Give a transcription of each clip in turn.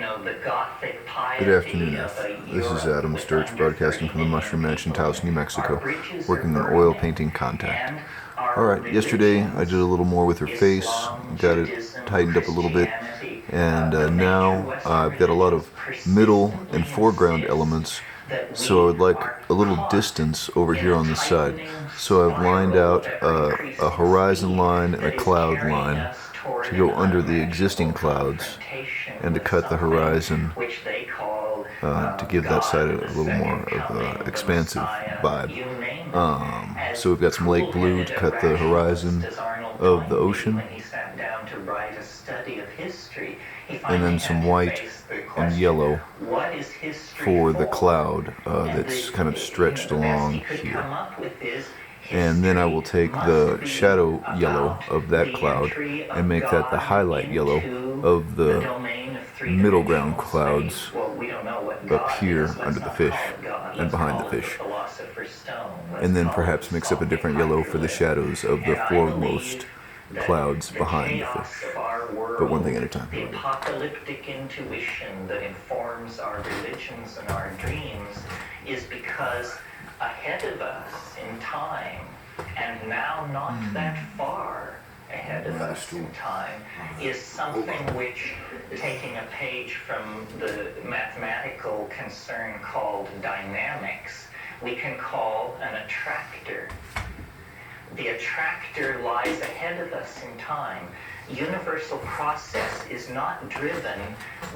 the Gothic piety. Good afternoon, Earth. This is Adam Sturch, broadcasting from the Mushroom Mansion, Taos, New Mexico, working on oil painting contact. Alright, yesterday I did a little more with her face, got it tightened up a little bit, and now I've got a lot of middle and foreground elements, so I would like a little distance over here on the side. So I've lined out a horizon line and a cloud line to go under the existing clouds and to cut the horizon to give that side a little more of an expansive vibe. So we've got some lake blue to cut the horizon of the ocean, and then some white and yellow for the cloud that's kind of stretched along here. And then I will take the shadow yellow of that cloud and make that the highlight yellow of the middle ground clouds up here under the fish and behind the fish. And then perhaps mix up a different yellow for the shadows of the foremost clouds behind the fish. But one thing at a time. The apocalyptic intuition that informs our religions and our dreams is because ahead of us in time, and now not that far ahead of us in time, is something which, taking a page from the mathematical concern called dynamics, we can call an attractor. The attractor lies ahead of us in time. Universal process is not driven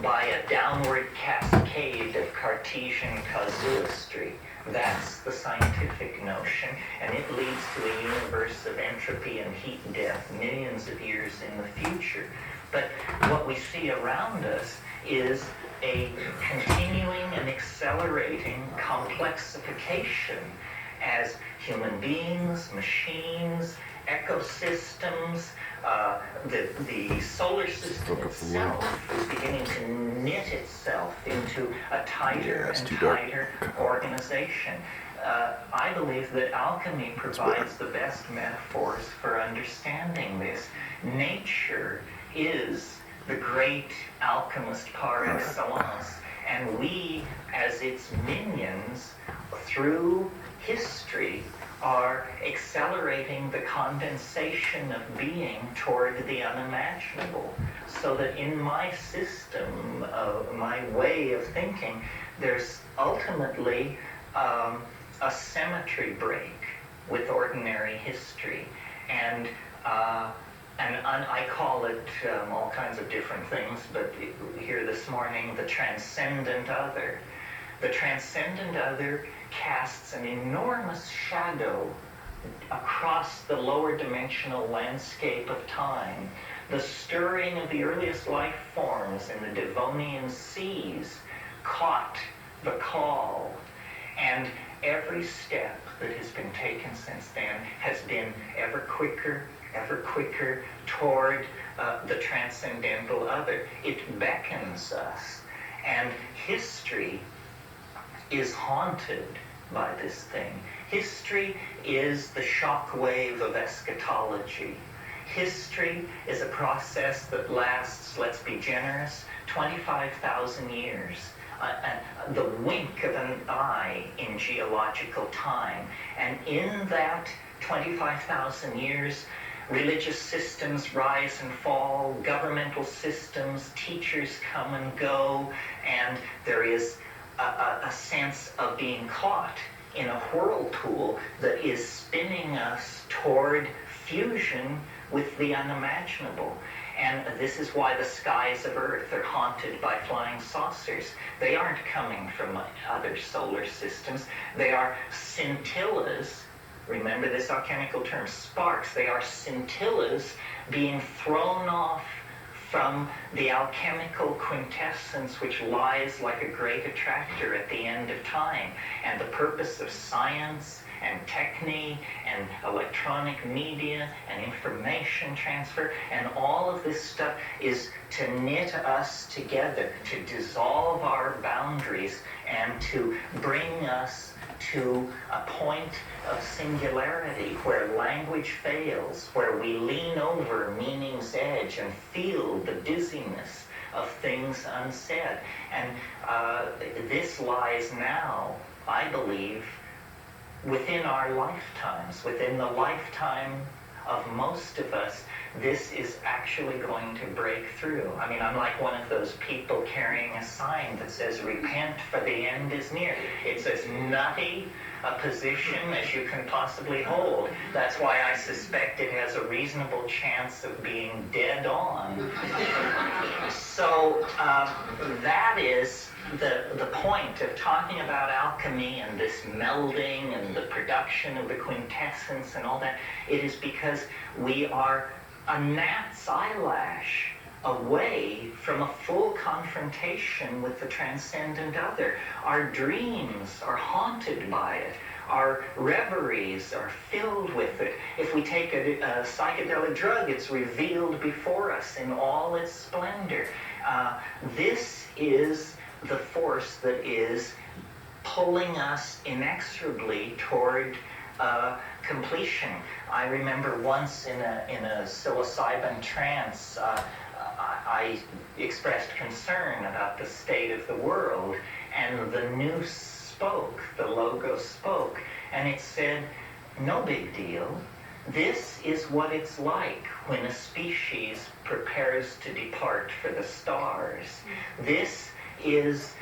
by a downward cascade of Cartesian casuistry. That's the scientific notion, and it leads to a universe of entropy and heat death millions of years in the future. But what we see around us is a continuing and accelerating complexification as human beings, machines, ecosystems, the solar system itself is beginning to knit itself into a tighter and tighter organization. I believe that alchemy provides the best metaphors for understanding this. Nature is the great alchemist par excellence, and we, as its minions, through history, are accelerating the condensation of being toward the unimaginable. So that in my system, my way of thinking, there's ultimately a symmetry break with ordinary history. And I call it all kinds of different things, but here this morning, the transcendent other. The transcendent other casts an enormous shadow across the lower dimensional landscape of time. The stirring of the earliest life forms in the Devonian seas caught the call, and every step that has been taken since then has been ever quicker toward the transcendental other. It beckons us, and history is haunted by this thing. History is the shockwave of eschatology. History is a process that lasts, let's be generous, 25,000 years. The wink of an eye in geological time. And in that 25,000 years, religious systems rise and fall, governmental systems, teachers come and go, and there is a sense of being caught in a whirlpool that is spinning us toward fusion with the unimaginable. And this is why the skies of Earth are haunted by flying saucers. They aren't coming from other solar systems. They are scintillas. Remember this alchemical term, sparks. They are scintillas being thrown off from the alchemical quintessence which lies like a great attractor at the end of time. And the purpose of science and technique and electronic media and information transfer and all of this stuff is to knit us together, to dissolve our boundaries and to bring us to a point of singularity where language fails, where we lean over meaning's edge and feel the dizziness of things unsaid. And this lies now, I believe, within our lifetimes, within the lifetime of most of us. This is actually going to break through. I mean, I'm like one of those people carrying a sign that says, "Repent, for the end is near." It's as nutty a position as you can possibly hold. That's why I suspect it has a reasonable chance of being dead on. So that is the point of talking about alchemy and this melding and the production of the quintessence and all that. It is because we are a gnat's eyelash away from a full confrontation with the transcendent other. Our dreams are haunted by it. Our reveries are filled with it. If we take a psychedelic drug, it's revealed before us in all its splendor. This is the force that is pulling us inexorably toward completion. I remember once in a psilocybin trance, I expressed concern about the state of the world, and the nous spoke, the logo spoke, and it said, "No big deal. This is what it's like when a species prepares to depart for the stars. This is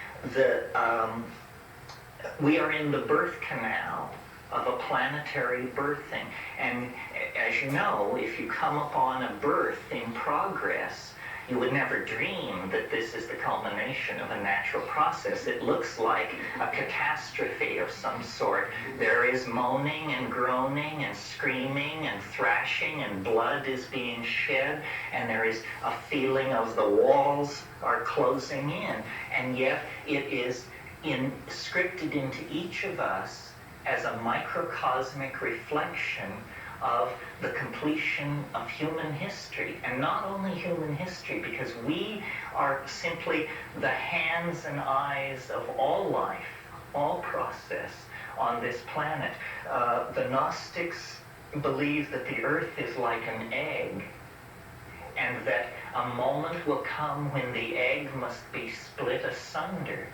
we are in the birth canal of a planetary birthing." And as you know, if you come upon a birth in progress, you would never dream that this is the culmination of a natural process. It looks like a catastrophe of some sort. There is moaning and groaning and screaming and thrashing, and blood is being shed, and there is a feeling of the walls are closing in. And yet it is scripted into each of us as a microcosmic reflection of the completion of human history. And not only human history, because we are simply the hands and eyes of all life, all process on this planet. The Gnostics believe that the earth is like an egg, and that a moment will come when the egg must be split asunder.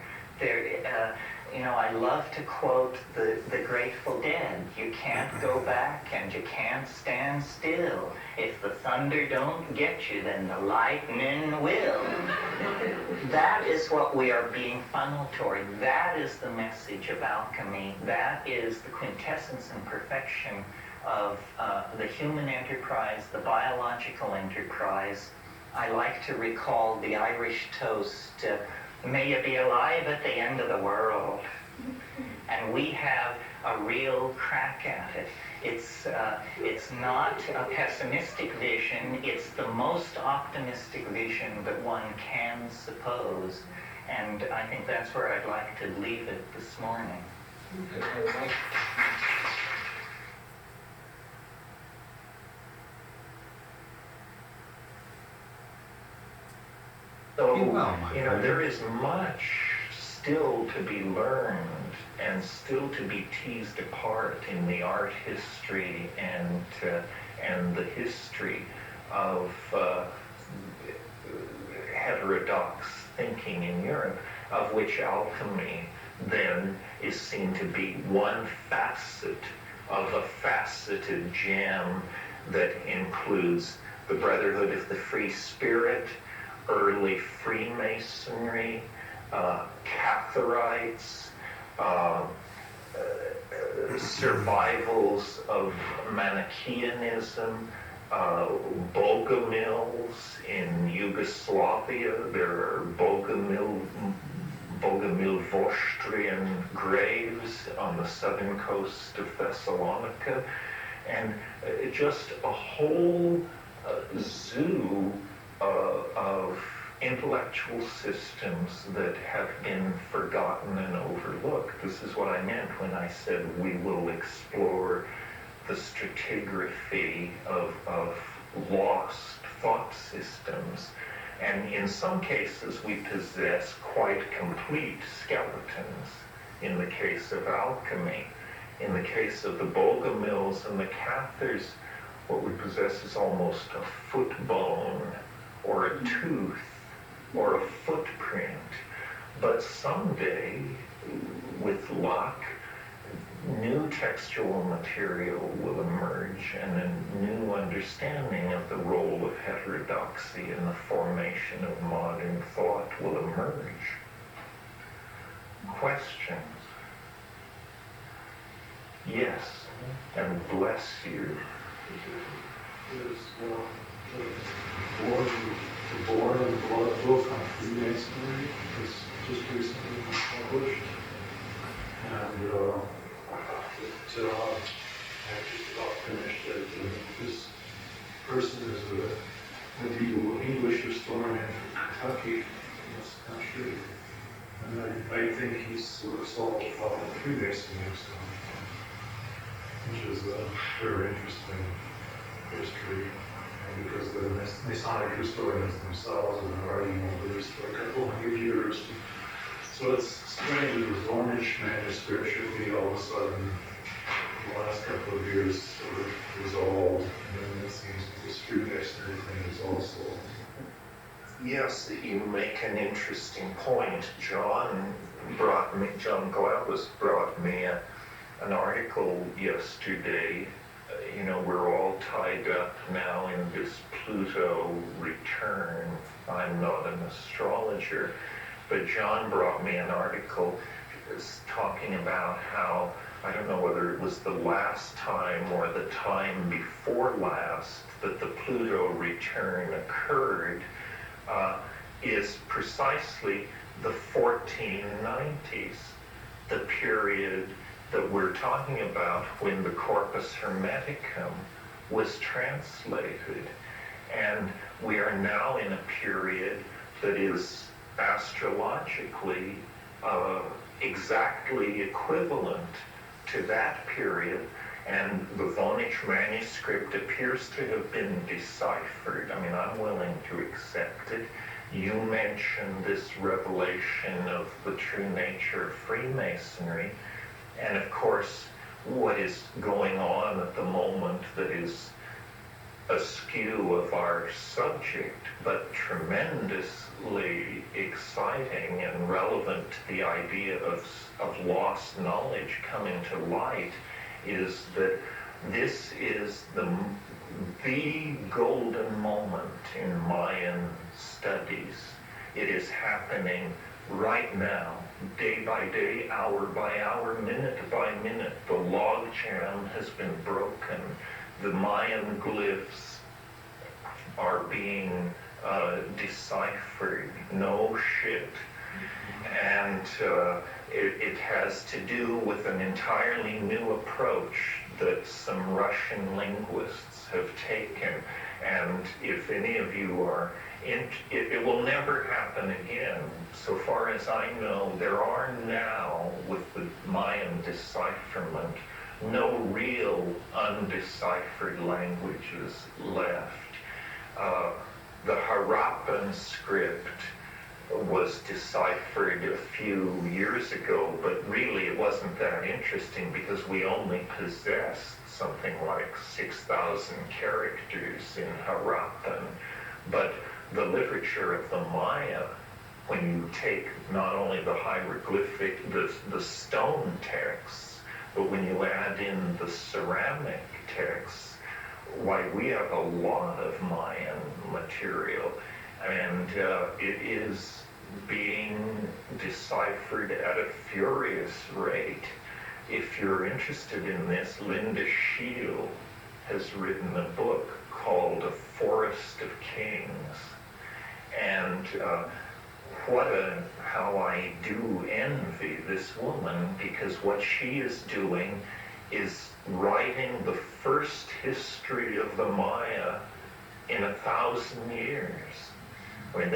I love to quote the Grateful Dead. You can't go back and you can't stand still. If the thunder don't get you, then the lightning will. That is what we are being funneled toward. That is the message of alchemy. That is the quintessence and perfection of the human enterprise, the biological enterprise. I like to recall the Irish toast, "May you be alive at the end of the world." And we have a real crack at it. It's not a pessimistic vision. It's the most optimistic vision that one can suppose. And I think that's where I'd like to leave it this morning. So, there is much still to be learned and still to be teased apart in the art history and the history of heterodox thinking in Europe, of which alchemy then is seen to be one facet of a faceted gem that includes the Brotherhood of the Free Spirit, early Freemasonry, Catharites, survivals of Manichaeanism, Bogomils in Yugoslavia. There are Bogomil-Vostrian graves on the southern coast of Thessalonica, and just a whole zoo of intellectual systems that have been forgotten and overlooked. This is what I meant when I said we will explore the stratigraphy of lost thought systems. And in some cases, we possess quite complete skeletons. In the case of alchemy, in the case of the Bogomils and the Cathars, what we possess is almost a foot bone or a tooth or a footprint. But someday, with luck, new textual material will emerge and a new understanding of the role of heterodoxy in the formation of modern thought will emerge. Questions? Yes, and bless you. The Born and Blood book on Freemasonry was just recently published, and I just about finished it. This person is a medieval English historian from Kentucky, in this country, and I think he's sort of solved the problem of Freemasonry, which is a very interesting history. Because the Masonic historians themselves have been writing over this for a couple hundred years. So it's strange that the Zornish manuscript should be all of a sudden, the last couple of years, sort of resolved, and then it seems that this Freemasonry thing is also. Yes, you make an interesting point. John Glaubus brought me an article yesterday. We're all tied up now in this Pluto return. I'm not an astrologer, but John brought me an article talking about how, I don't know whether it was the last time or the time before last that the Pluto return occurred, is precisely the 1490s, the period that we're talking about when the Corpus Hermeticum was translated. And we are now in a period that is astrologically exactly equivalent to that period, and the Vonich manuscript appears to have been deciphered. I mean, I'm willing to accept it. You mentioned this revelation of the true nature of Freemasonry. And of course, what is going on at the moment that is askew of our subject, but tremendously exciting and relevant to the idea of lost knowledge coming to light, is that this is the golden moment in Mayan studies. It is happening right now, day by day, hour by hour, minute by minute. The logjam has been broken. The Mayan glyphs are being deciphered. No shit. And it has to do with an entirely new approach that some Russian linguists have taken. And if any of you are it will never happen again. So far as I know, there are now, with the Mayan decipherment, no real undeciphered languages left. The Harappan script was deciphered a few years ago, but really it wasn't that interesting because we only possessed something like 6,000 characters in Harappan. But the literature of the Maya, when you take not only the hieroglyphic, the stone texts, but when you add in the ceramic texts, why, we have a lot of Mayan material, and it is being deciphered at a furious rate. If you're interested in this, Linda Scheel has written a book called A Forest of Kings. And how I do envy this woman, because what she is doing is writing the first history of the Maya in 1,000 years. I mean,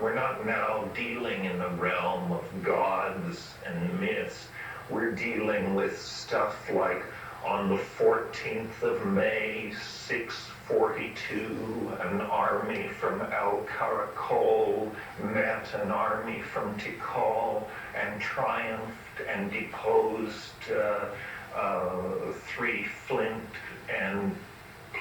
we're not now dealing in the realm of gods and myths. We're dealing with stuff like, on the 14th of May, 642, an army from El Caracol met an army from Tikal and triumphed and deposed 3 Flint and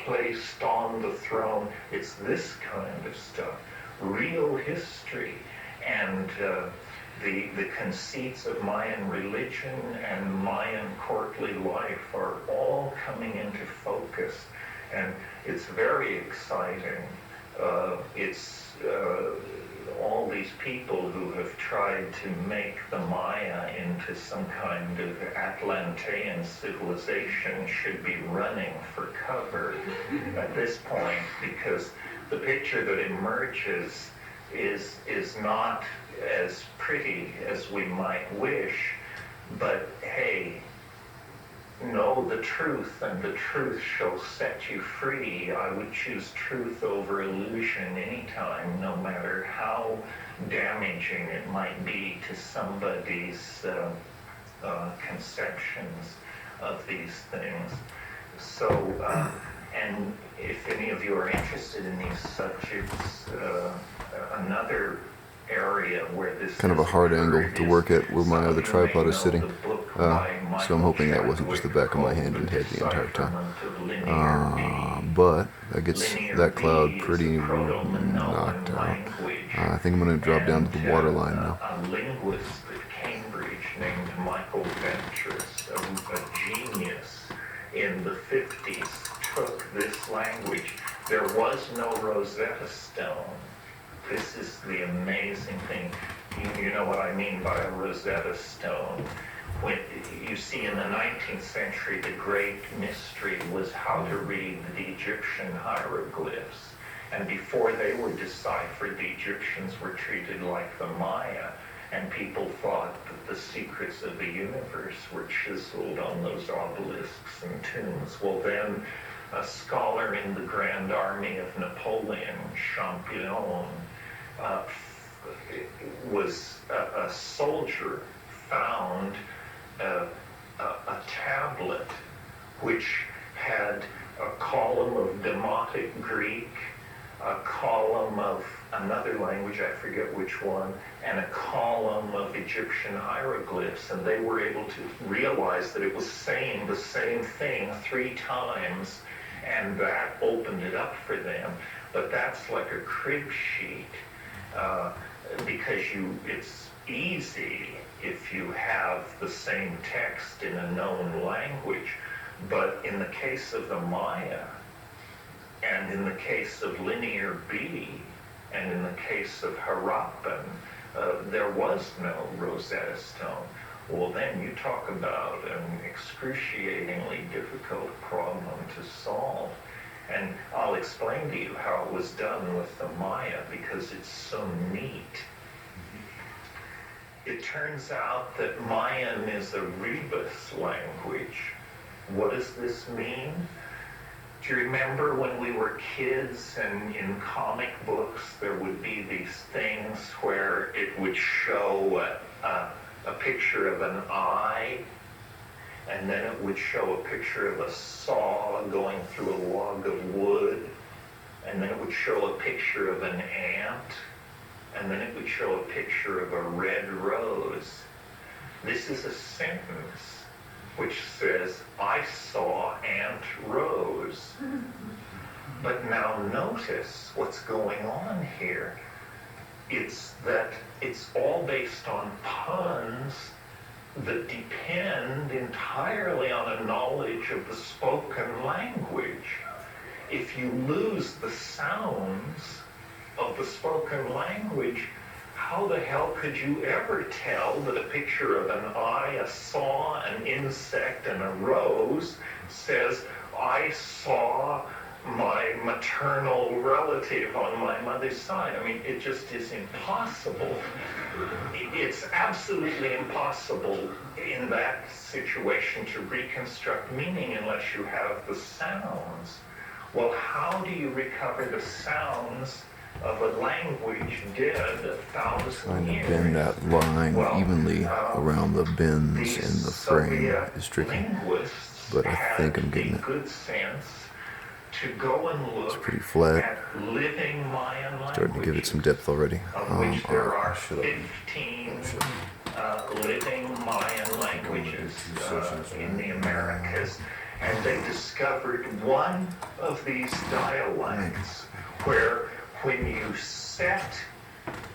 placed on the throne. It's this kind of stuff. real history and the conceits of Mayan religion and Mayan courtly life are all coming into focus, and it's very exciting. It's all these people who have tried to make the Maya into some kind of Atlantean civilization should be running for cover at this point, because the picture that emerges is not as pretty as we might wish, but hey, know the truth and the truth shall set you free. I would choose truth over illusion anytime, no matter how damaging it might be to somebody's conceptions of these things. So, and if any of you are interested in these subjects, another area where this kind of a hard angle to work at where my other tripod is sitting. So I'm hoping that wasn't just the back of my hand and head the entire time. But that gets that cloud pretty knocked out. I think I'm going to drop down to the water line now. A linguist at Cambridge named Michael Ventris, a genius in the 50s, took this language. There was no Rosetta Stone. This is the amazing thing. You know what I mean by a Rosetta Stone. When you see in the 19th century, the great mystery was how to read the Egyptian hieroglyphs. And before they were deciphered, the Egyptians were treated like the Maya. And people thought that the secrets of the universe were chiseled on those obelisks and tombs. Well, then a scholar in the Grand Army of Napoleon, Champollion, was a soldier, found a tablet which had a column of Demotic Greek, a column of another language, I forget which one, and a column of Egyptian hieroglyphs, and they were able to realize that it was saying the same thing 3 times, and that opened it up for them. But that's like a crib sheet, because it's easy if you have the same text in a known language. But in the case of the Maya, and in the case of Linear B, and in the case of Harappan, there was no Rosetta Stone. Well, then you talk about an excruciatingly difficult problem to solve. And I'll explain to you how it was done with the Maya, because it's so neat. It turns out that Mayan is a rebus language. What does this mean? Do you remember when we were kids and in comic books there would be these things where it would show a picture of an eye, and then it would show a picture of a saw going through a log of wood, and then it would show a picture of an ant, and then it would show a picture of a red rose. This is a sentence which says, I saw Aunt Rose. But now notice what's going on here. It's that it's all based on puns that depend entirely on a knowledge of the spoken language. If you lose the sounds of the spoken language, how the hell could you ever tell that a picture of an eye, a saw, an insect, and a rose says, I saw my maternal relative on my mother's side? I mean, it just is impossible. It's absolutely impossible in that situation to reconstruct meaning unless you have the sounds. Well, how do you recover the sounds of a language dead 1,000 Trying years? to bend that line evenly around the bends in the frame is tricky, but I think I'm getting it. Good sense to go and look It's pretty flat. at living Mayan Starting to give it some depth already. of which there are shut up. 15 living Mayan languages in the Americas, and they discovered one of these dialects where when you set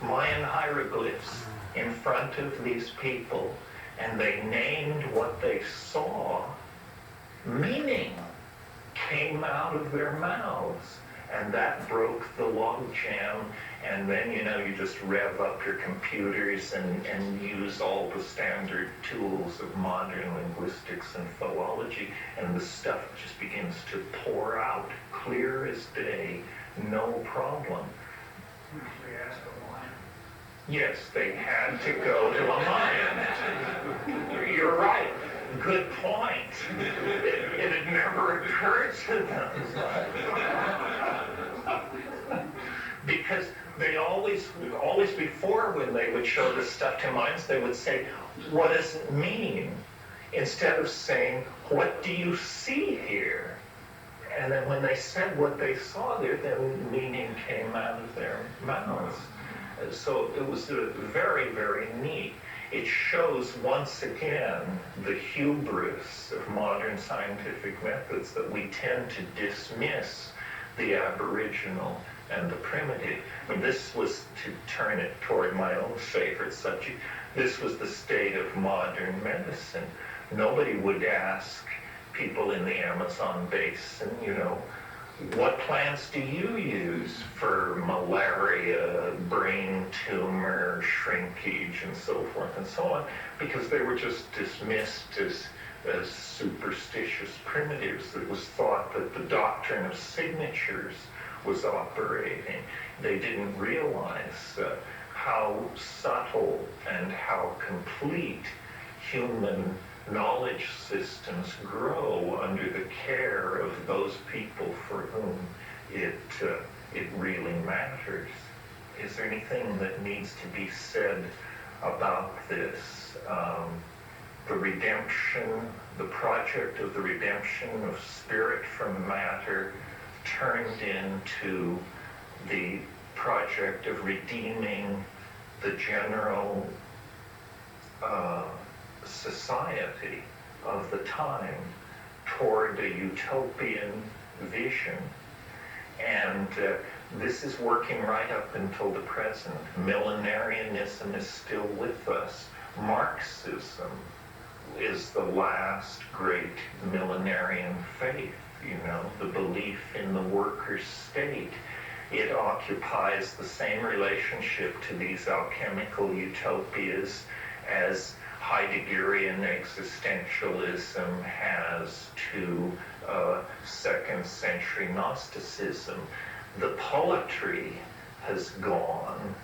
Mayan hieroglyphs in front of these people and they named what they saw, meaning came out of their mouths. And that broke the logjam. And then, you just rev up your computers and use all the standard tools of modern linguistics and philology, and the stuff just begins to pour out, clear as day, no problem. Yes, they had to go to a Mayan. You're right. Good point. It had never occurred to them. Because they always before, when they would show this stuff to Mayans, they would say, what does it mean? Instead of saying, what do you see here? And then when they said what they saw there, then meaning came out of their mouths. So it was very, very neat. It shows once again the hubris of modern scientific methods, that we tend to dismiss the aboriginal and the primitive. And this was, to turn it toward my own favorite subject, this was the state of modern medicine. Nobody would ask people in the Amazon basin, what plants do you use for malaria, brain tumor, shrinkage, and so forth and so on, because they were just dismissed as superstitious primitives. It was thought that the doctrine of signatures was operating. They didn't realize how subtle and how complete human knowledge systems grow under the care of those people for whom it really matters. Is there anything that needs to be said about this? The redemption, the project of the redemption of spirit from matter turned into the project of redeeming the general society of the time toward a utopian vision. And this is working right up until the present. Millenarianism is still with us. Marxism is the last great millenarian faith, the belief in the worker state. It occupies the same relationship to these alchemical utopias as Heideggerian existentialism has to second century Gnosticism. The poetry has gone.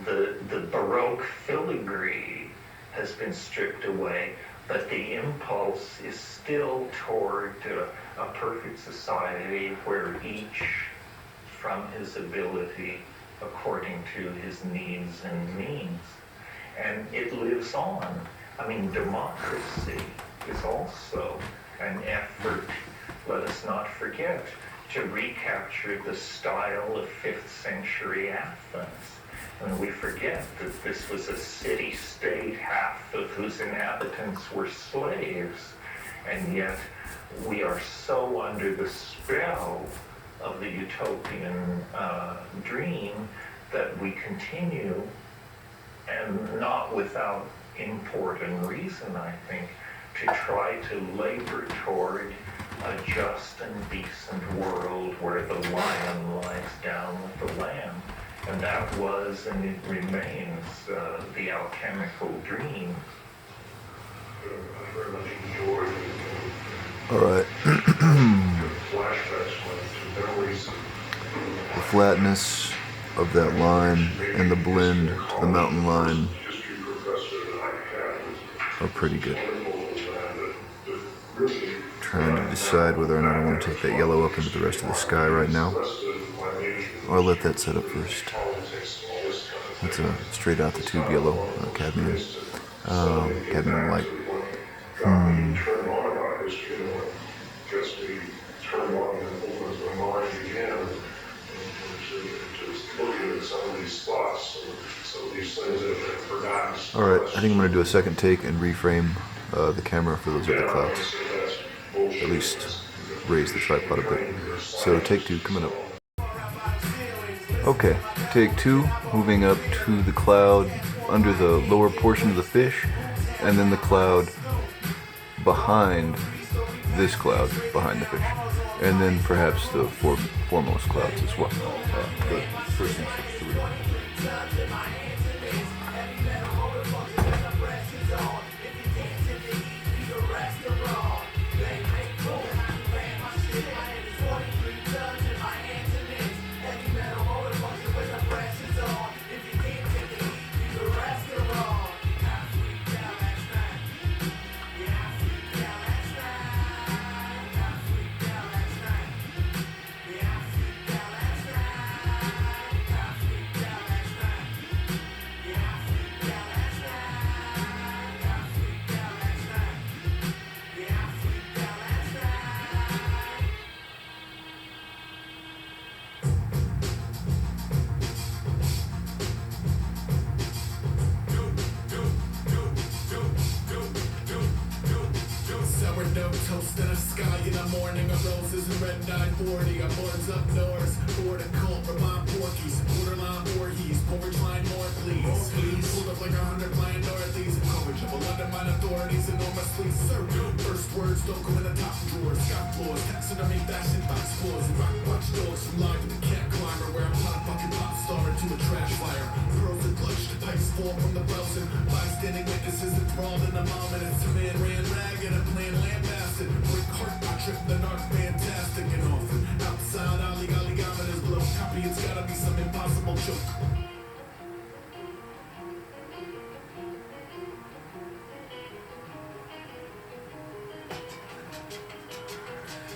The Baroque filigree has been stripped away, but the impulse is still toward a perfect society where each, from his ability, according to his needs and means. And it lives on. I mean, democracy is also an effort, let us not forget, to recapture the style of 5th century Athens. And we forget that this was a city-state, half of whose inhabitants were slaves. And yet we are so under the spell of the utopian dream that we continue, and not without import and reason, I think, to try to labor toward a just and decent world where the lion lies down with the lamb. And that was, and it remains, the alchemical dream. I very much enjoyed All right. flashbacks to memories. The flatness of that line and the blend to the mountain line History professor that I had are pretty good. was really Trying to decide whether or not I want to take that yellow up into the rest of the sky right now, or I'll let that set up first. That's a straight out the tube yellow, cadmium, cadmium light. Turn on about history, gets me turned on and opens my mind again, and to looking at some of these thoughts, some of these things that I've forgotten. All right, I think I'm going to do a second take and reframe the camera for those other clouds. At least raise the tripod a bit. So take 2 coming up. Okay, take two, moving up to the cloud under the lower portion of the fish, and then the cloud behind this cloud, behind the fish, and then perhaps the foremost clouds as well. But first things first, the real. Sourdough toast in the sky in the morning of roses and red dye 40. I'm boards up north, board and cult, Vermont Porkies, borderline Voorhees, porridge line more please. Pulled up like 100 blind Dorothy's, corrigible undermine authorities enormously certain. First words don't go in the top drawers, sky floors, taxidermy fashion box floors, and rock watchdogs from live to the cat climber, where I'm not a fucking pop star into a trash fire. Pearls and clutch, pipes fall from the wells and bystanding witnesses enthralled in the moment. It's a man ran ragged and playing lambasted. Break heart, I trip the narc, fantastic and often. Outside, ollie golly gometers blow. Copy, it's gotta be some impossible joke.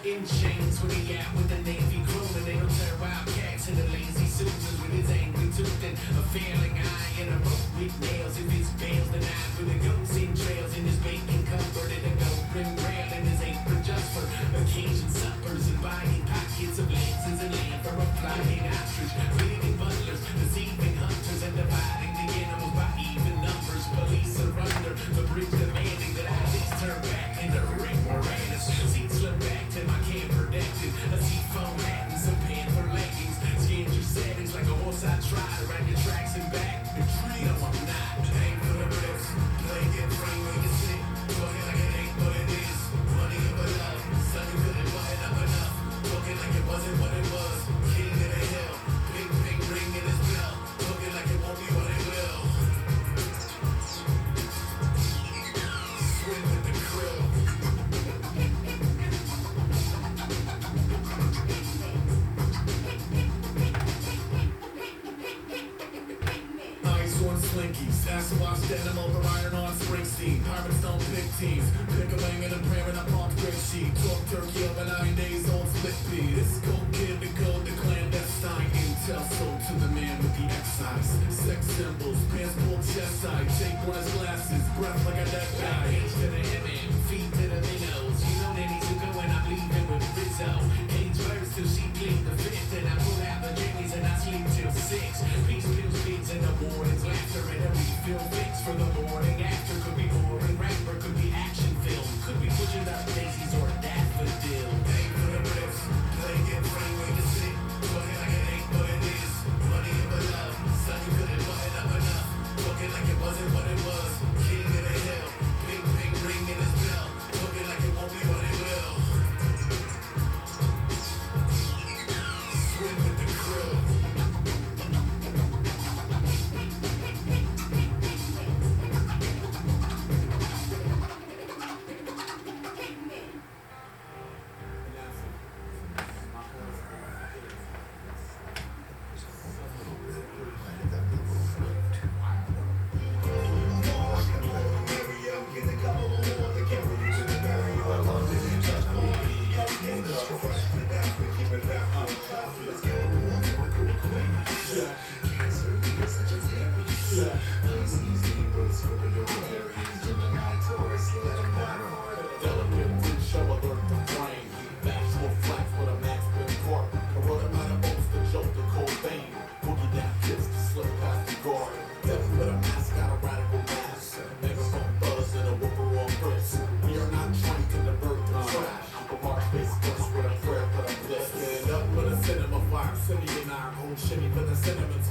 In chains when he out with the Navy crew, and they don't turn wildcats and the lazy suitors with his angry tooth and a failing eye and a rope with nails. If his bails the knife with the goats in trails in his bacon cupboard and a gold ring rail in his apron just for occasion suppers and buying pockets of lances and land for a flying ostrich, feeding butlers, deceiving hunters and dividing the animals by even numbers. Police are under the bridge demanding that I at least turn back into ring Moranis. Seats slip back to my camper protected. A seafoam hat and some panther leggings. Scan your settings like a horse I tried around your tracks and back. No, I'm not. Aim for the ribs. Play get free when you sit. Talking like it ain't what it is. Money over love. Son, you couldn't button up enough. Talking like it wasn't what it was. King of the hill. Big pink ring in his bell. Talking like it won't be what it will. Swim with the krill. Ice on slinkies, acid wash denim over iron on Springsteen. Pirates don't pick teams, pick a bang and a prayer and a pumped grape sheet. Talk turkey over 9 days old split pea. This cold kid to code the clandestine. Intel sold to the man with the excise. Sex symbols, pants pulled chest side. Take one his glasses, breath like a dead guy. H to the MM, feet to the minnows. You know that he's a go and I'm leaving with Rizzo. Cage first till she plead the fifth. And I pull out the jammies and I sleep till 6. Peace pills, beats in the mornings. Laughter and a refill fix for the morning after. Could be boring rapper, could be action film. Could be pushing up daisies or a daffodil. Aim for the riffs, play get free when you sit. Talking like it ain't what it is. Money over love, son, you couldn't button up enough. Talking like it wasn't what it was. King of the hill, big pink ring in his bell. Talking like it won't be what it will. Swim with the krill.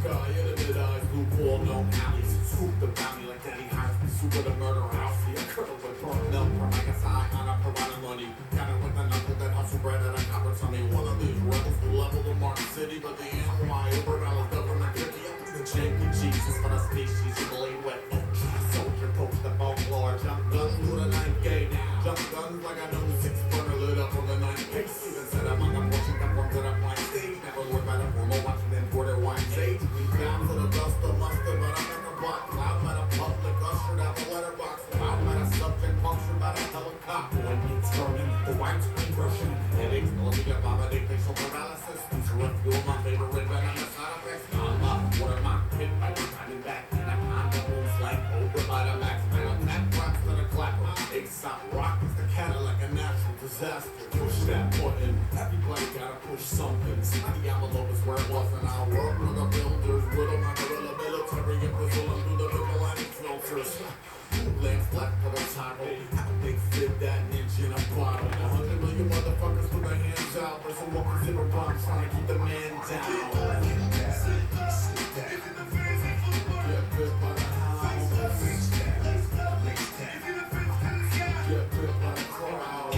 sky, intimate eyes, blue ball, no alleys. Swoop the bounty like Daddy Heisman, super the murder house. The curdle with burnt milk from like a side on a piranha money. Got it with a knuckle that hustle bread at a copper tummy. One of these rebels will level the Mark City, but the animal my over dollars government pick me up to the champion Jesus for the species you believe with. Soldier poke the bone floor, jump guns through the ninth gate. Jump guns like I know 6 burner lit up on the ninth pace. Even set up on a portion that forms at a blind stage. Never worried about a formal watching them pour their wine sage. We down to the dust of mustard, but I'm in the block. Loud by the public, ushered out the letterbox. Loud by the subject, punctured by the helicopter. When it's turning, the white's been rushing. Headaches, millennia, vomiting, facial paralysis. These are a few of my favorite venomous side effects. I'm up, water my pit, I was driving back. And I'm on the moon, slang over by the max. I attack rocks to the clapper. Aesop rock is the Cadillac, a natural disaster. Push that button, everybody gotta push something. Snotty envelope is where it was, and I'll work with the builders. Riddle my gorilla military and Brazil through the Michelin filters. Lamps black for the taco. Have a big fit, that inch in a bottle. 100 million motherfuckers with their hands out. There's a walking zipper bomb trying to keep the man down. Get bit by the house. Get bit by the crowd.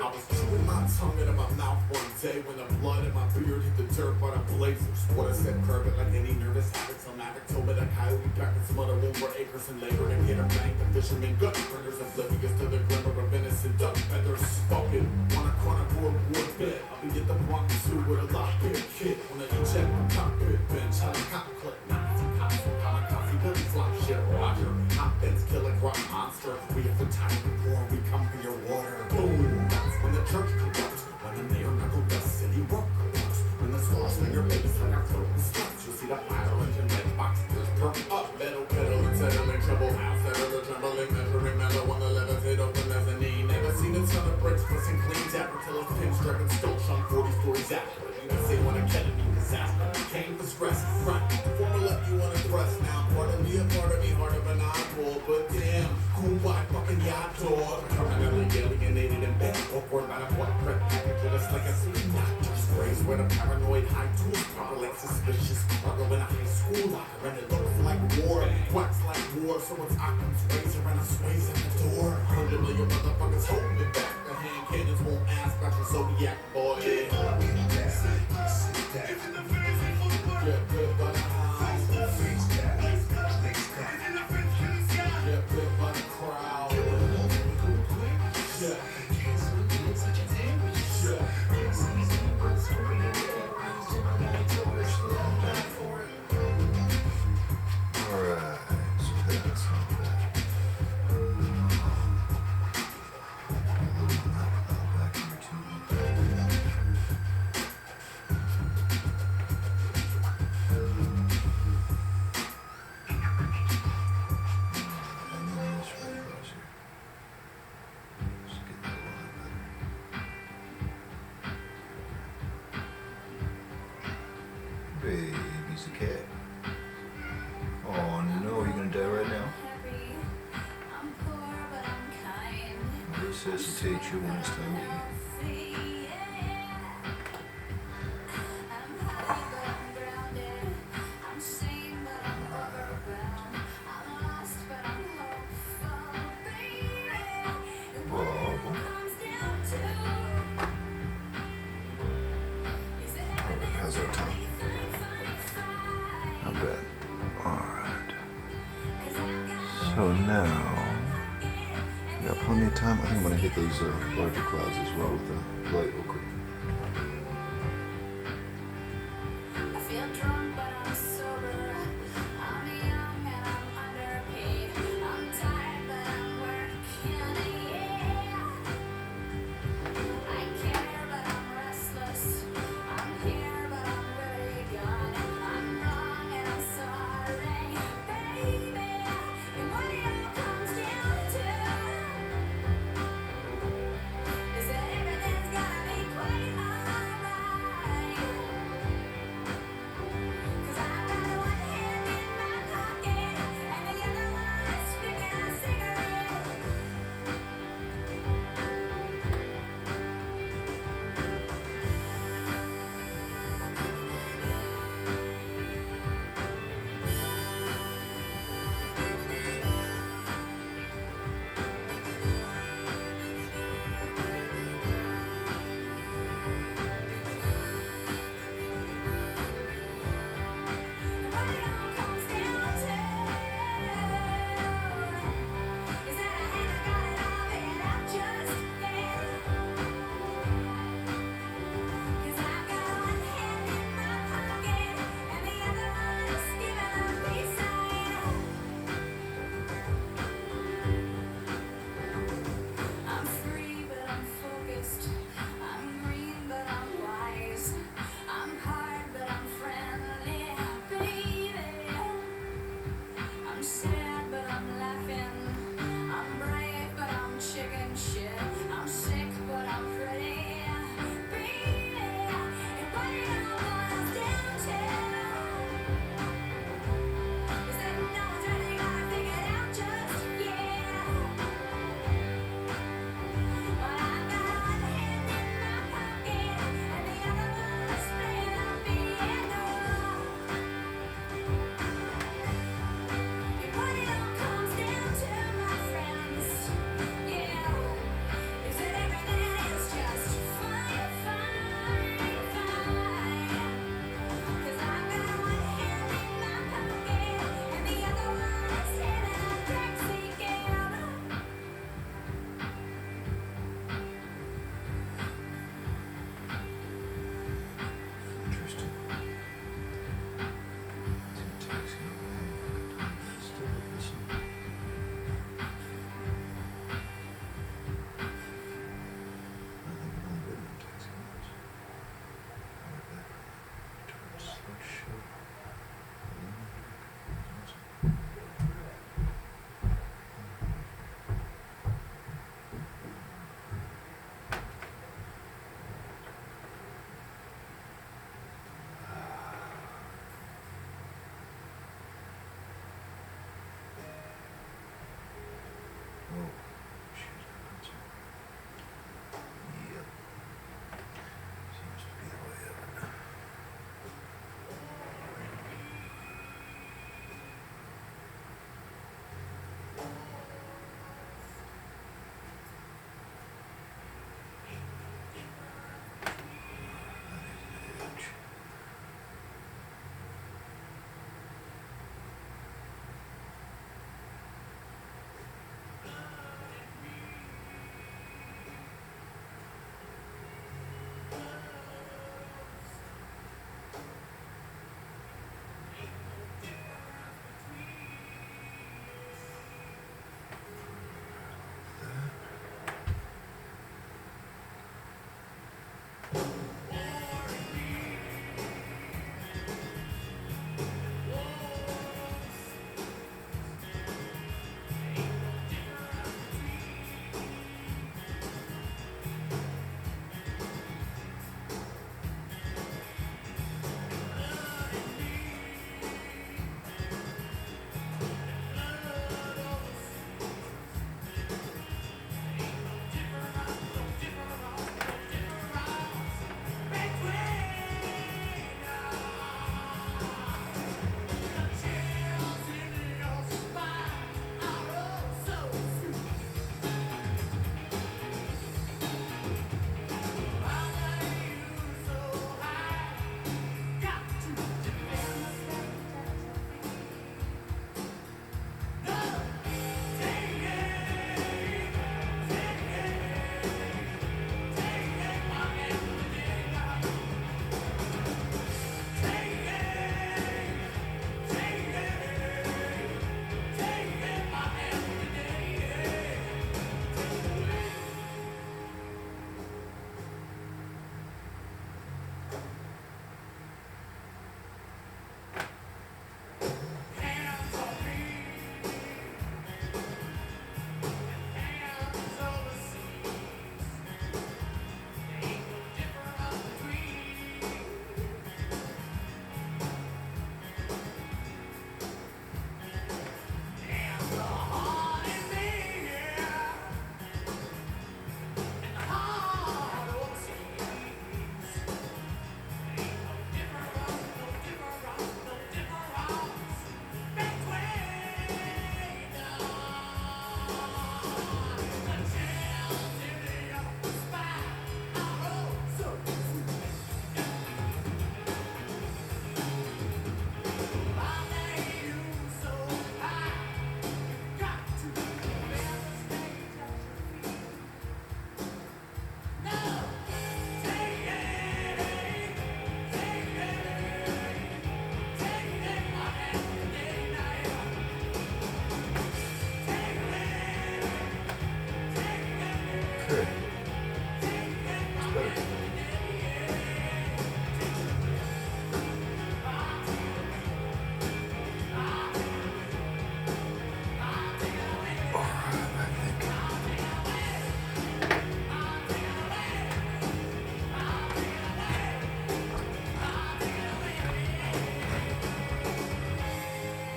I was chewing my tongue into my mouth one day when the blood in my beard hit the dirt by the blazers. What I said, curb it like any nervous habit. Till Maverick told me that coyote back in some other room where acres and labor to get a bank. The fishermen gut printers oblivious to the glimmer of innocent duck feathers spoken. On a corner board bed, I'll be at the Bronx Zoo with a lockpick kid. On a check my cockpit bench, how the cop click. Nazi cops from kamikaze bullies, flop shit, Roger. Hot beds killing rock monster. We have the time before we come for your water. Boom. That's when the church corrupts. When the mayor knuckle dust city work corrupts. When the sauce in your face like our throat and stuff. You'll see the fire engine red box. Just perk up. Metal pedal and settling trouble. House settle the trembling. Measuring mellow on the levitate open mezzanine. Never seen a ton of bricks pressing clean dapper till it's pin stricken still chunk 40 stories after. You can say when a ketamine disaster came for stress. Right. The formula you wanna press now. Part of me, hard of an eyeball. But damn, cool white fucking yacht dog. Permanently alienated and bent. Awkward by the what prep package. Just like a doctor sprays where the paranoid high tools. Proper like suspicious cargo in a high school locker. And it looks like war. Wax like war. So it's Occam's razor and a sways at the door. 100 million motherfuckers holding it back. The hand cannons won't ask about your zodiac, boy. Get bit by the house. Get bit by the crowd. Alright, so that's all that. Back in routine. Baby's a cat. Oh no, you're gonna die right now? I'll resuscitate you when it's time to eat. How's our time? Not bad. Alright. So now, we got plenty of time. I think I'm going to hit those larger clouds as well with the light real quick. Is that everything's gonna be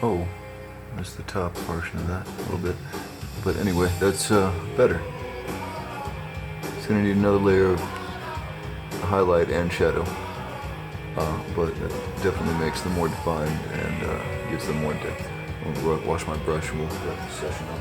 Oh, missed the top portion of that a little bit. But anyway, that's better. It's gonna need another layer of highlight and shadow. But it definitely makes them more defined and gives them more depth. I'll wash my brush and we'll wrap this session up.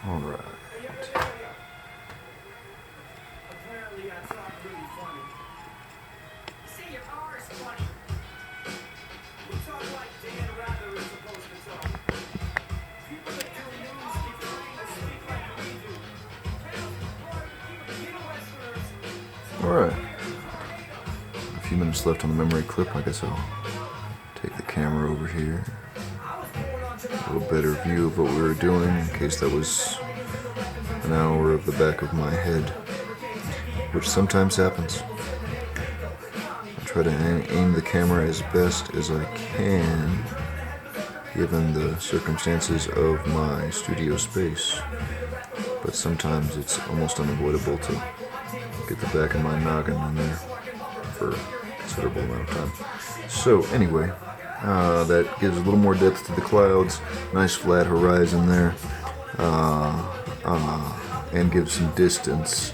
All right. Apparently I talk really funny. See, your R is funny. We talk like Dan Rather is supposed to talk. People that do news keep trying to speak like we do. All right. A few minutes left on the memory clip. I guess I'll take the camera over here. A little better view of what we were doing in case that was an hour of the back of my head, which sometimes happens. I try to aim the camera as best as I can given the circumstances of my studio space, but sometimes it's almost unavoidable to get the back of my noggin in there for a considerable amount of time. So anyway, that gives a little more depth to the clouds, nice flat horizon there, and gives some distance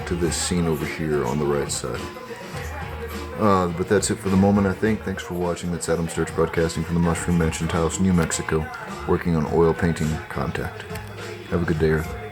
to this scene over here on the right side. But that's it for the moment, I think. Thanks for watching. That's Adam Sturch broadcasting from the Mushroom Mansion Taos, New Mexico, working on oil painting contact. Have a good day, Earth.